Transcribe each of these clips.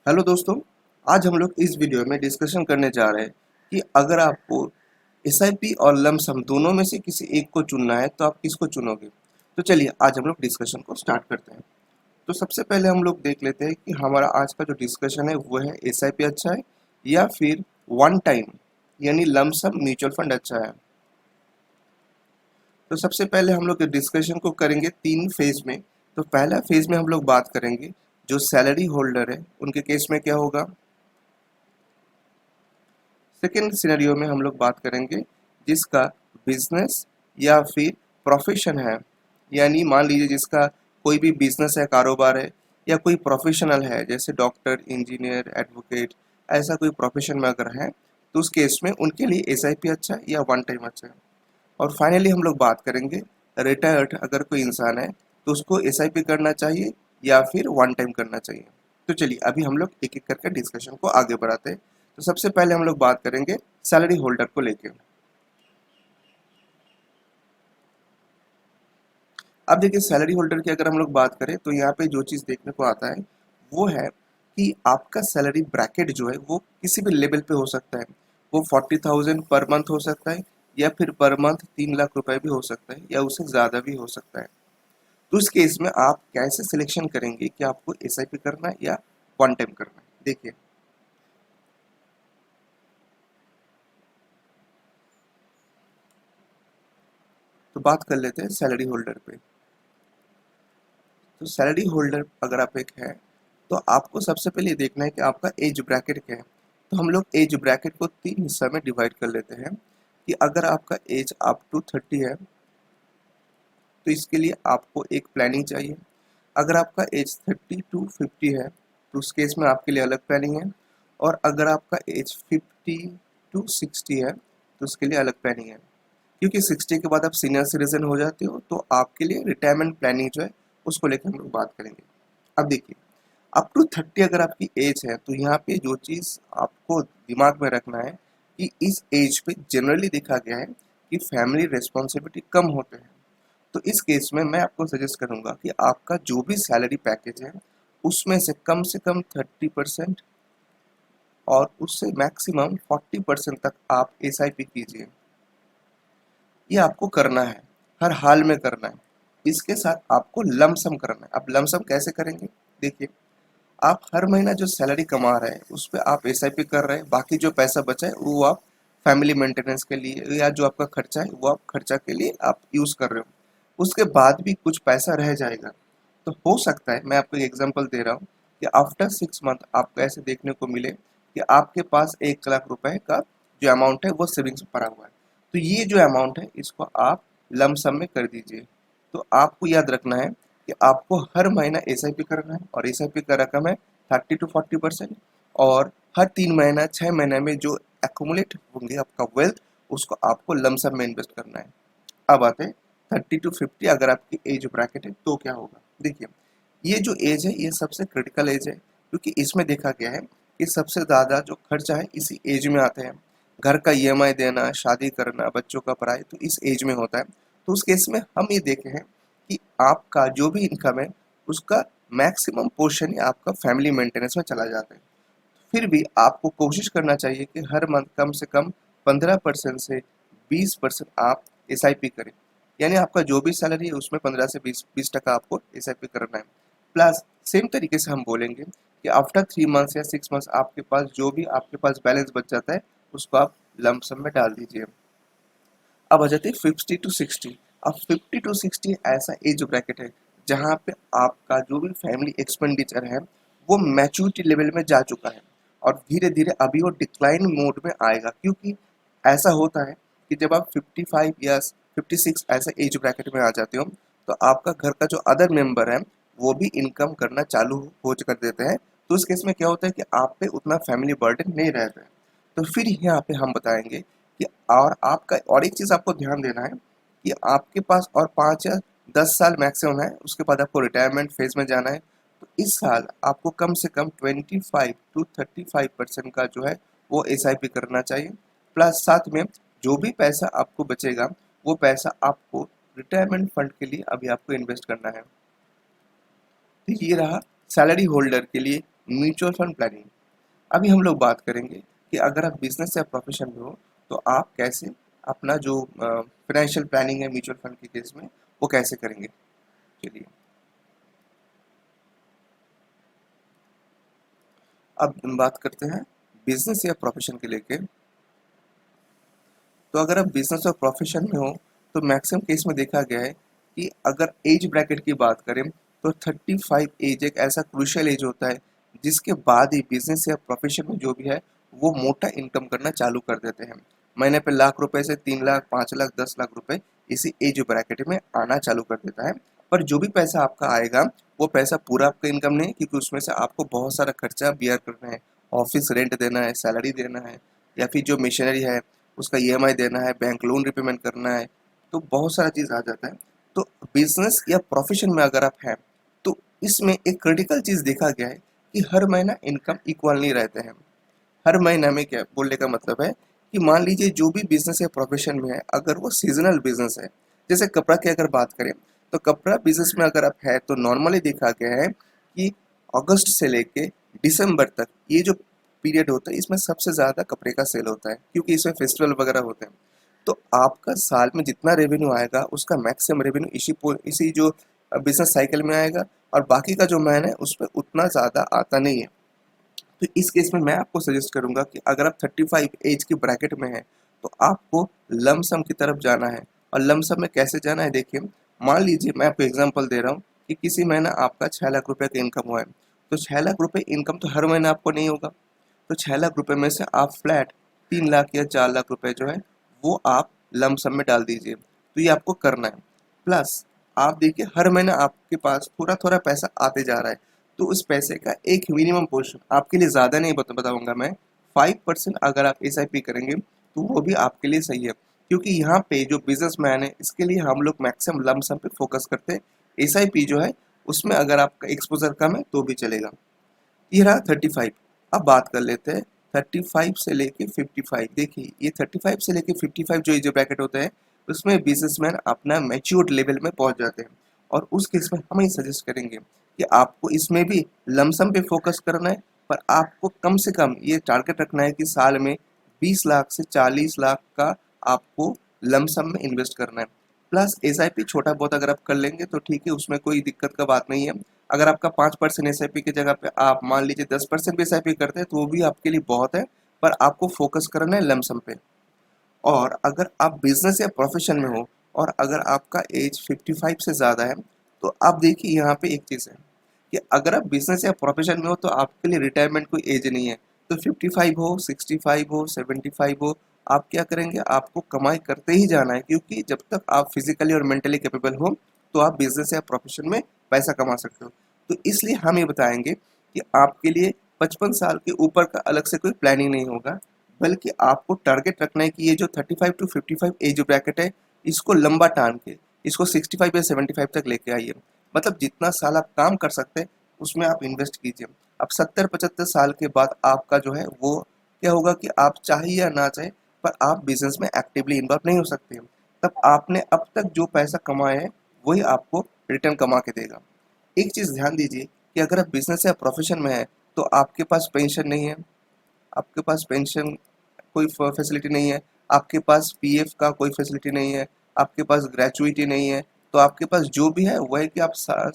Hello दोस्तों। आज हम लोग इस वीडियो में डिस्कशन करने जा रहे हैं कि अगर आपको एसआईपी और लमसम दोनों में से किसी एक को चुनना है तो आप किसको चुनोगे। तो चलिए आज हम लोग डिस्कशन को स्टार्ट करते हैं। तो सबसे पहले हम लोग देख लेते हैं कि हमारा आज का जो डिस्कशन है वो है एसआईपी अच्छा है या फिर वन टाइम यानी लमसम म्यूचुअल फंड अच्छा है। तो सबसे पहले हम लोग डिस्कशन को करेंगे तीन फेज में। तो पहला फेज में हम लोग बात करेंगे जो सैलरी होल्डर है उनके केस में क्या होगा। सेकेंड सिनेरियो में हम लोग बात करेंगे जिसका बिजनेस या फिर प्रोफेशन है, यानी मान लीजिए जिसका कोई भी बिजनेस है, कारोबार है या कोई प्रोफेशनल है जैसे डॉक्टर, इंजीनियर, एडवोकेट, ऐसा कोई प्रोफेशन में अगर है तो उस केस में उनके लिए एसआईपी अच्छा है या वन टाइम अच्छा है। और फाइनली हम लोग बात करेंगे रिटायर्ड अगर कोई इंसान है तो उसको एसआईपी करना चाहिए या फिर वन टाइम करना चाहिए। तो चलिए अभी हम लोग एक एक करके डिस्कशन को आगे बढ़ाते हैं। तो सबसे पहले हम लोग बात करेंगे सैलरी होल्डर को लेके। अब देखिए सैलरी होल्डर की अगर हम लोग बात करें तो यहाँ पे जो चीज़ देखने को आता है वो है कि आपका सैलरी ब्रैकेट जो है वो किसी भी लेवल पे हो सकता है। वो 40,000 पर मंथ हो सकता है या फिर पर मंथ 3 लाख रुपए भी हो सकता है या उससे ज़्यादा भी हो सकता है। तो उस केस में आप कैसे सिलेक्शन करेंगे कि आपको एसआईपी करना है या वन टाइम करना है। देखिए तो बात कर लेते हैं सैलरी होल्डर पे। तो सैलरी होल्डर अगर आप एक है तो आपको सबसे पहले ये देखना है कि आपका एज ब्रैकेट क्या है। तो हम लोग एज ब्रैकेट को तीन हिस्सा में डिवाइड कर लेते हैं कि अगर आपका एज अप टू 30 है तो इसके लिए आपको एक प्लानिंग चाहिए। अगर आपका एज 30 टू 50 है तो उस केस में आपके लिए अलग प्लानिंग है। और अगर आपका एज 50 टू 60 है तो उसके लिए अलग प्लानिंग है। क्योंकि 60 के बाद आप सीनियर सिटीजन हो जाते हो तो आपके लिए रिटायरमेंट प्लानिंग जो है उसको लेकर हम लोग बात करेंगे। अब देखिए अप टू 30 अगर आपकी एज है तो यहाँ पे जो चीज़ आपको दिमाग में रखना है कि इस एज पे जनरली देखा गया है कि फैमिली रिस्पॉन्सिबिलिटी कम होते हैं। तो इस केस में मैं आपको सजेस्ट करूंगा कि आपका जो भी सैलरी पैकेज है उसमें से कम 30% और उससे मैक्सिमम 40% तक आप एसआईपी कीजिए। ये आपको करना है, हर हाल में करना है। इसके साथ आपको लमसम करना है। अब लमसम कैसे करेंगे, देखिए आप हर महीना जो सैलरी कमा रहे हैं उस पर आप एसआईपी कर रहे हैं, बाकी जो पैसा बचा है वो आप फैमिली मेंटेनेंस के लिए या जो आपका खर्चा है वो आप खर्चा के लिए आप यूज़ कर रहे हो। उसके बाद भी कुछ पैसा रह जाएगा तो हो सकता है, मैं आपको एक एग्जांपल दे रहा हूँ कि आफ्टर 6 मंथ आपको ऐसे देखने को मिले कि आपके पास 1 लाख रुपए का जो अमाउंट है वो सेविंग्स में पड़ा हुआ है। तो ये जो अमाउंट है इसको आप लमसम में कर दीजिए। तो आपको याद रखना है कि आपको हर महीना एसआईपी करना है और एसआईपी का रकम है 30 टू 40%। और हर 3 महीना 6 महीने में जो एक्यूमुलेट होंगे आपका वेल्थ उसको आपको लमसम में इन्वेस्ट करना है। अब आते हैं 30 टू 50 अगर आपकी एज ब्रैकेट है तो क्या होगा। देखिए ये जो एज है ये सबसे क्रिटिकल एज है क्योंकि इसमें देखा गया है कि सबसे ज़्यादा जो खर्चा है इसी एज में आते हैं। घर का ईएमआई देना, शादी करना, बच्चों का पढ़ाई तो इस एज में होता है। तो उस केस में हम ये देखे हैं कि आपका जो भी इनकम है उसका मैक्सिमम पोर्शन ही आपका फैमिली मेंटेनेंस में चला जाता है। फिर भी आपको कोशिश करना चाहिए कि हर मंथ कम से कम 15% से 20% आप एसआईपी करें। यानी आपका जो भी सैलरी है उसमें 15 से 20% आपको एसआईपी करना है। प्लस सेम तरीके से हम बोलेंगे कि आफ्टर 3 मंथ्स या 6 मंथ्स आपके पास जो भी आपके पास बैलेंस बच जाता है उसको आप लमसम में डाल दीजिए। अब आ जाते हैं 50 टू 60। अब 50 टू 60 ऐसा एज ब्रैकेट है जहाँ पे आपका जो भी फैमिली एक्सपेंडिचर है वो मैच्योरिटी लेवल में जा चुका है और धीरे धीरे अभी वो डिक्लाइन मोड में आएगा। क्योंकि ऐसा होता है कि जब आप 55 या 56 ऐसा एज ब्रैकेट में आ जाते हो तो आपका घर का जो अदर मेंबर है वो भी इनकम करना चालू हो कर देते हैं। तो उस केस में क्या होता है कि आप पे उतना फैमिली बर्डन नहीं रहता है। तो फिर यहाँ पे हम बताएंगे कि और आपका और एक चीज़ आपको ध्यान देना है कि आपके पास और 5 या 10 साल मैक्सिमम है, उसके बाद आपको रिटायरमेंट फेज में जाना है। तो इस साल आपको कम से कम 25 टू 35% का जो है वो एसआईपी करना चाहिए। प्लस साथ में जो भी पैसा आपको बचेगा वो पैसा आपको रिटायरमेंट फंड के लिए अभी आपको इन्वेस्ट करना है। तो ये रहा सैलरी होल्डर के लिए म्यूचुअल फंड प्लानिंग। अभी हम लोग बात करेंगे कि अगर आप बिजनेस या प्रोफेशन में हो तो आप कैसे अपना जो फाइनेंशियल प्लानिंग है म्यूचुअल फंड के केस में वो कैसे करेंगे। चलिए अब हम बात करते हैं बिजनेस या प्रोफेशन के लेके। तो अगर आप बिजनेस और प्रोफेशन में हो तो मैक्सिमम केस में देखा गया है कि अगर एज ब्रैकेट की बात करें तो 35 एज एक ऐसा क्रूशियल एज होता है जिसके बाद ही बिजनेस या प्रोफेशन में जो भी है वो मोटा इनकम करना चालू कर देते हैं। महीने पे लाख रुपए से 3 लाख 5 लाख 10 लाख रुपए इसी एज ब्रैकेट में आना चालू कर देता है। पर जो भी पैसा आपका आएगा वो पैसा पूरा आपका इनकम नहीं, क्योंकि उसमें से आपको बहुत सारा खर्चा बियर करना है। ऑफिस रेंट देना है, सैलरी देना है, या फिर जो मशीनरी है उसका ईएमआई देना है, बैंक लोन रिपेमेंट करना है, तो बहुत सारा चीज़ आ जाता है। तो बिजनेस या प्रोफेशन में अगर आप हैं तो इसमें एक क्रिटिकल चीज़ देखा गया है कि हर महीना इनकम इक्वल नहीं रहते हैं। हर महीना में क्या बोलने का मतलब है कि मान लीजिए जो भी बिजनेस या प्रोफेशन में है अगर वो सीजनल बिजनेस है, जैसे कपड़ा की अगर बात करें तो कपड़ा बिजनेस में अगर आप है तो नॉर्मली देखा गया है कि अगस्त से लेके दिसंबर तक ये जो पीरियड होता है इसमें सबसे ज़्यादा कपड़े का सेल होता है, क्योंकि इसमें फेस्टिवल वगैरह होते हैं। तो आपका साल में जितना रेवेन्यू आएगा उसका मैक्सिमम रेवेन्यू इसी जो बिजनेस साइकिल में आएगा, और बाकी का जो महीना है उसमें उतना ज़्यादा आता नहीं है। तो इस केस में मैं आपको सजेस्ट करूंगा कि अगर आप 35 एज की ब्रैकेट में हैं तो आपको लमसम की तरफ जाना है। और लमसम में कैसे जाना है देखिए, मान लीजिए मैं आपको एग्जांपल दे रहा हूँ कि किसी महीना आपका 6 लाख रुपए का इनकम हुआ है। तो 6 लाख रुपए इनकम तो हर महीना आपको नहीं होगा। तो 6 लाख रुपए में से आप फ्लैट 3 लाख या 4 लाख रुपए जो है वो आप लमसम में डाल दीजिए। तो ये आपको करना है। प्लस आप देखिए हर महीना आपके पास थोड़ा थोड़ा पैसा आते जा रहा है। तो उस पैसे का एक मिनिमम पोर्शन आपके लिए ज़्यादा नहीं बताऊंगा मैं, 5% अगर आप एसआईपी करेंगे तो वो भी आपके लिए सही है। क्योंकि यहाँ पे जो बिजनेसमैन है इसके लिए हम लोग मैक्सिमम लमसम पे फोकस करते हैं। एसआईपी जो है उसमें अगर आपका एक्सपोजर कम है तो भी चलेगा। ये रहा 35। अब बात कर लेते हैं 35 से लेके 55। देखिए ये 35 से लेके 55 जो ये जो ब्रैकेट होता है उसमें बिजनेसमैन अपना मैच्योर्ड लेवल में पहुंच जाते हैं। और उस केस में हम ये सजेस्ट करेंगे कि आपको इसमें भी लमसम पे फोकस करना है, पर आपको कम से कम ये टारगेट रखना है कि साल में 20 लाख से 40 लाख का आपको लमसम में इन्वेस्ट करना है। प्लस एसआईपी छोटा बहुत अगर आप कर लेंगे तो ठीक है, उसमें कोई दिक्कत का बात नहीं है। अगर आपका 5% एसआईपी की जगह पे आप मान लीजिए 10% भी एसआईपी करते हैं तो वो भी आपके लिए बहुत है। पर आपको फोकस करना है लमसम पे। और अगर आप बिजनेस या प्रोफेशन में हो और अगर आपका एज 55 से ज़्यादा है तो आप देखिए यहाँ पे एक चीज़ है कि अगर आप बिजनेस या प्रोफेशन में हो तो आपके लिए रिटायरमेंट कोई एज नहीं है। तो 55 हो, 65 हो, 75 हो, आप क्या करेंगे, आपको कमाई करते ही जाना है, क्योंकि जब तक आप फिजिकली और मेंटली कैपेबल हो तो आप बिजनेस या प्रोफेशन में पैसा कमा सकते हो। तो इसलिए हम ये बताएंगे कि आपके लिए 55 साल के ऊपर का अलग से कोई प्लानिंग नहीं होगा, बल्कि आपको टारगेट रखना है कि ये जो 35 टू 55 एज ब्रैकेट है इसको लंबा टान के इसको 65 या 75 तक लेके आइए। मतलब जितना साल आप काम कर सकते हैं उसमें आप इन्वेस्ट कीजिए। अब 70-75 साल के बाद आपका जो है वो क्या होगा कि आप चाहे या ना चाहे पर आप बिजनेस में एक्टिवली इन्वॉल्व नहीं हो सकते। तब आपने अब तक जो पैसा कमाया है वही आपको रिटर्न कमा के देगा। एक चीज़ ध्यान दीजिए कि अगर आप बिजनेस या प्रोफेशन में है तो आपके पास पेंशन नहीं है, आपके पास पेंशन कोई फैसिलिटी नहीं है, आपके पास पीएफ का कोई फैसिलिटी नहीं है, आपके पास ग्रेचुइटी नहीं है। तो आपके पास जो भी है वो है कि आप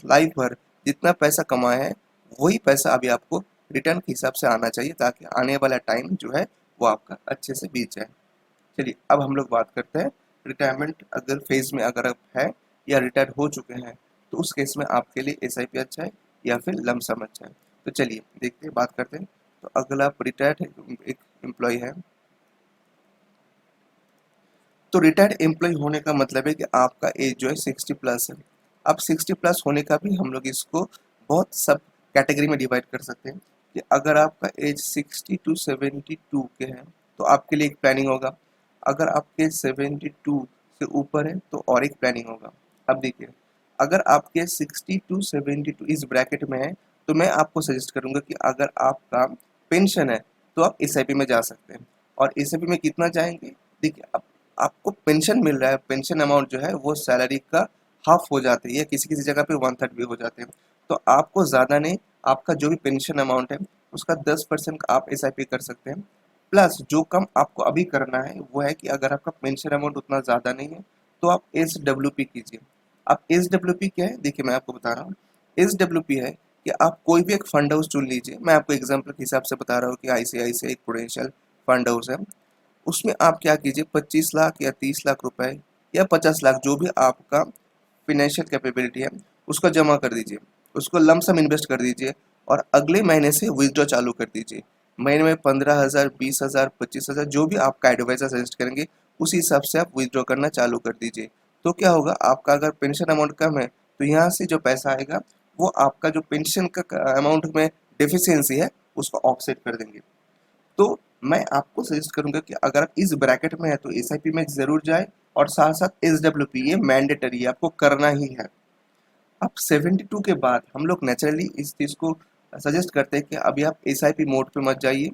लाइफ भर जितना पैसा कमाए हैं वही पैसा अभी आपको रिटर्न के हिसाब से आना चाहिए, ताकि आने वाला टाइम जो है वो आपका अच्छे से बीत जाए। चलिए अब हम लोग बात करते हैं रिटायरमेंट अगर फेज में अगर आप है या रिटायर हो चुके हैं तो उस केस में आपके लिए एसआईपी अच्छा है या फिर लमसम अच्छा है। तो चलिए देखते हैं, बात करते हैं। तो अगला आप रिटायर्ड एक एम्प्लॉय है। तो रिटायर्ड एम्प्लॉय होने का मतलब है कि आपका एज जो है 60+ है। अब 60+ होने का भी हम लोग इसको बहुत सब कैटेगरी में डिवाइड कर सकते हैं कि अगर आपका एज 60 टू 72 के हैं तो आपके लिए एक प्लानिंग होगा। अगर आपके 72 से ऊपर है तो और एक प्लानिंग होगा। अब देखिए अगर आपके 60 टू 72 इस ब्रैकेट में है तो मैं आपको सजेस्ट करूंगा कि अगर आपका पेंशन है तो आप एसआईपी में जा सकते हैं। और एसआईपी में कितना जाएंगे, देखिए अब आपको पेंशन मिल रहा है, पेंशन अमाउंट जो है वो सैलरी का हाफ हो जाती है, किसी किसी जगह पे 1/3 भी हो जाते हैं। तो आपको ज़्यादा नहीं आपका जो भी पेंशन अमाउंट है उसका 10% आप SIP कर सकते हैं। प्लस जो कम आपको अभी करना है वो है कि अगर आपका पेंशन अमाउंट उतना ज़्यादा नहीं है तो आप SWP कीजिए। आप SWP क्या है, देखिए मैं आपको बता रहा हूँ। SWP है कि आप कोई भी एक फंड हाउस चुन लीजिए। मैं आपको एग्जाम्पल के हिसाब से बता रहा हूँ कि ICICI एक प्रूडेंशियल फंड हाउस है। उसमें आप क्या कीजिए, 25 लाख या 30 लाख रुपए या 50 लाख जो भी आपका फिनेंशियल कैपेबिलिटी है उसको जमा कर दीजिए, उसको लमसम इन्वेस्ट कर दीजिए और अगले महीने से विथड्रॉ चालू कर दीजिए। महीने में 15,000, 20,000, 25,000 जो भी आपका एडवाइजर सजेस्ट करेंगे उसी हिसाब से आप विथड्रॉ करना चालू कर दीजिए। तो क्या होगा, आपका अगर पेंशन अमाउंट कम है तो यहाँ से जो पैसा आएगा वो आपका जो पेंशन का अमाउंट में डेफिशिएंसी है उसको ऑफसेट कर देंगे। तो मैं आपको सजेस्ट करूंगा कि अगर आप इस ब्रैकेट में है तो SIP में जरूर जाए और साथ साथ SWP ये मैंडेटरी है, आपको करना ही है। अब 72 के बाद हम लोग नेचुरली इस चीज़ को सजेस्ट करते हैं कि अभी आप SIP मोड पे मत जाइए,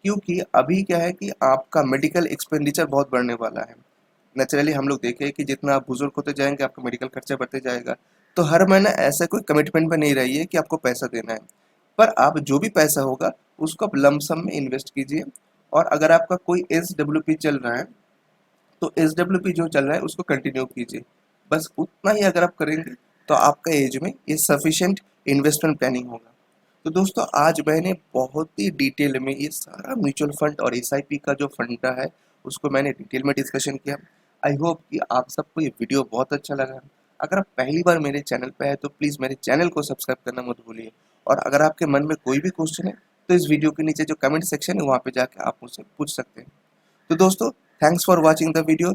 क्योंकि अभी क्या है कि आपका मेडिकल एक्सपेंडिचर बहुत बढ़ने वाला है। नेचुरली हम लोग देखें कि जितना आप बुजुर्ग होते जाएंगे आपका मेडिकल खर्चा बढ़ते जाएगा। तो हर महीना ऐसा कोई कमिटमेंट में नहीं रहिए कि आपको पैसा देना है, पर आप जो भी पैसा होगा उसको आप लमसम में इन्वेस्ट कीजिए। और अगर आपका कोई SWP चल रहा है तो SWP जो चल रहा है उसको कंटिन्यू कीजिए। बस उतना ही अगर आप करेंगे तो आपका एज में ये सफिशिएंट इन्वेस्टमेंट प्लानिंग होगा। तो दोस्तों आज मैंने बहुत ही डिटेल में ये सारा म्यूचुअल फंड और SIP का जो फंडा है उसको मैंने डिटेल में डिस्कशन किया। आई होप कि आप सबको ये वीडियो बहुत अच्छा लगा। अगर आप पहली बार मेरे चैनल पे है तो प्लीज़ मेरे चैनल को सब्सक्राइब करना मत भूलिए। और अगर आपके मन में कोई भी क्वेश्चन है तो इस वीडियो के नीचे जो कमेंट सेक्शन है वहाँ पे जाके आप मुझसे पूछ सकते हैं। तो दोस्तों, thanks for watching the video.